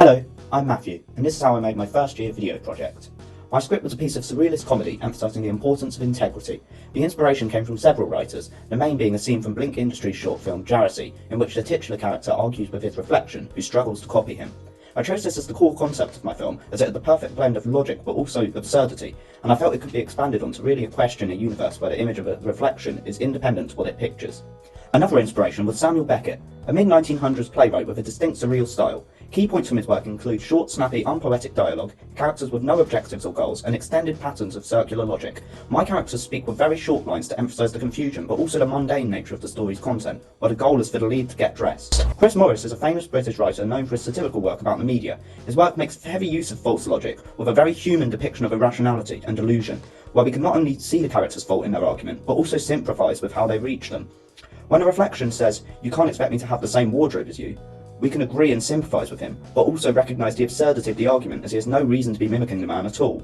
Hello, I'm Matthew, and this is how I made my first year video project. My script was a piece of surrealist comedy emphasising the importance of integrity. The inspiration came from several writers, the main being a scene from Blink Industries' short film Jarossi, in which the titular character argues with his reflection, who struggles to copy him. I chose this as the core concept of my film, as it had the perfect blend of logic but also absurdity, and I felt it could be expanded on to really question a universe where the image of a reflection is independent of what it pictures. Another inspiration was Samuel Beckett, a mid-1900s playwright with a distinct surreal style. Key points from his work include short, snappy, unpoetic dialogue, characters with no objectives or goals, and extended patterns of circular logic. My characters speak with very short lines to emphasise the confusion, but also the mundane nature of the story's content, while the goal is for the lead to get dressed. Chris Morris is a famous British writer known for his satirical work about the media. His work makes heavy use of false logic, with a very human depiction of irrationality and delusion, where we can not only see the characters' fault in their argument, but also sympathise with how they reach them. When a reflection says, "You can't expect me to have the same wardrobe as you," we can agree and sympathise with him, but also recognise the absurdity of the argument, as he has no reason to be mimicking the man at all.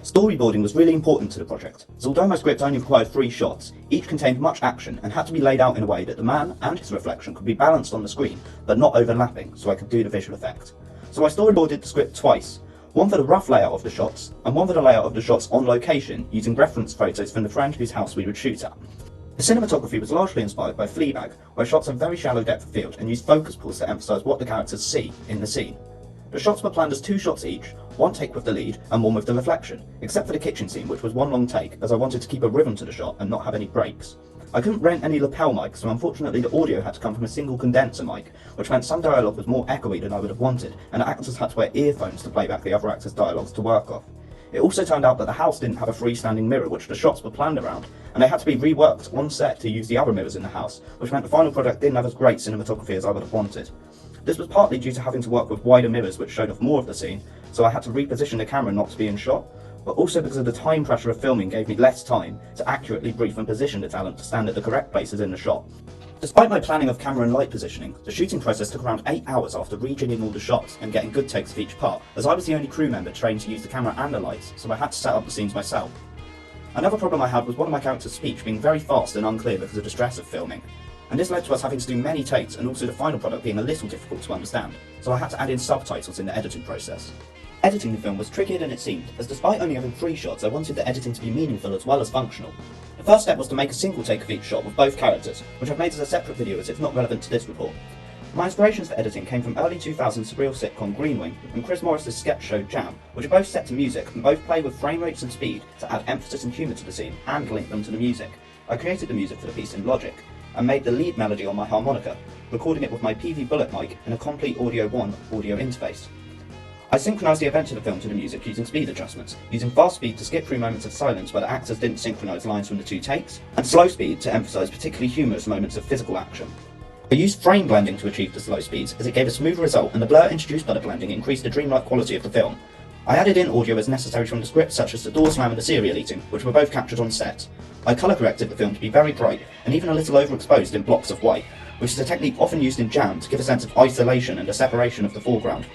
Storyboarding was really important to the project, as although my script only required 3 shots, each contained much action and had to be laid out in a way that the man and his reflection could be balanced on the screen, but not overlapping, so I could do the visual effect. So I storyboarded the script twice, one for the rough layout of the shots, and one for the layout of the shots on location, using reference photos from the friend whose house we would shoot at. The cinematography was largely inspired by Fleabag, where shots have very shallow depth of field and use focus pulls to emphasise what the characters see in the scene. The shots were planned as 2 shots each, one take with the lead and one with the reflection, except for the kitchen scene, which was one long take, as I wanted to keep a rhythm to the shot and not have any breaks. I couldn't rent any lapel mics, so unfortunately the audio had to come from a single condenser mic, which meant some dialogue was more echoey than I would have wanted, and the actors had to wear earphones to play back the other actors' dialogues to work off. It also turned out that the house didn't have a freestanding mirror which the shots were planned around, and they had to be reworked on set to use the other mirrors in the house, which meant the final product didn't have as great cinematography as I would have wanted. This was partly due to having to work with wider mirrors which showed off more of the scene, so I had to reposition the camera not to be in shot, but also because of the time pressure of filming gave me less time to accurately brief and position the talent to stand at the correct places in the shot. Despite my planning of camera and light positioning, the shooting process took around 8 hours after rejigging all the shots and getting good takes of each part, as I was the only crew member trained to use the camera and the lights, so I had to set up the scenes myself. Another problem I had was one of my characters' speech being very fast and unclear because of the stress of filming, and this led to us having to do many takes and also the final product being a little difficult to understand, so I had to add in subtitles in the editing process. Editing the film was trickier than it seemed, as despite only having 3 shots, I wanted the editing to be meaningful as well as functional. The first step was to make a single take of each shot with both characters, which I've made as a separate video as it's not relevant to this report. My inspirations for editing came from early 2000s surreal sitcom Greenwing and Chris Morris's sketch show Jam, which are both set to music and both play with frame rates and speed to add emphasis and humour to the scene and link them to the music. I created the music for the piece in Logic, and made the lead melody on my harmonica, recording it with my PV Bullet mic and a Complete Audio 1 audio interface. I synchronised the events of the film to the music using speed adjustments, using fast speed to skip through moments of silence where the actors didn't synchronise lines from the 2 takes, and slow speed to emphasise particularly humorous moments of physical action. I used frame blending to achieve the slow speeds, as it gave a smoother result and the blur introduced by the blending increased the dreamlike quality of the film. I added in audio as necessary from the script, such as the door slam and the cereal eating, which were both captured on set. I colour corrected the film to be very bright, and even a little overexposed in blocks of white, which is a technique often used in Jam to give a sense of isolation and a separation of the foreground.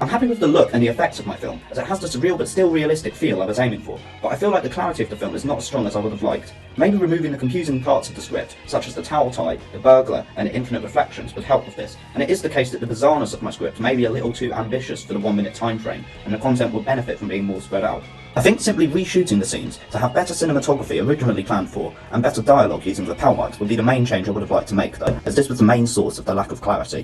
I'm happy with the look and the effects of my film, as it has the surreal but still realistic feel I was aiming for, but I feel like the clarity of the film is not as strong as I would have liked. Maybe removing the confusing parts of the script, such as the towel tie, the burglar, and the infinite reflections would help with this, and it is the case that the bizarreness of my script may be a little too ambitious for the 1-minute time frame, and the content would benefit from being more spread out. I think simply reshooting the scenes to have better cinematography originally planned for, and better dialogue using lapel mics would be the main change I would have liked to make though, as this was the main source of the lack of clarity.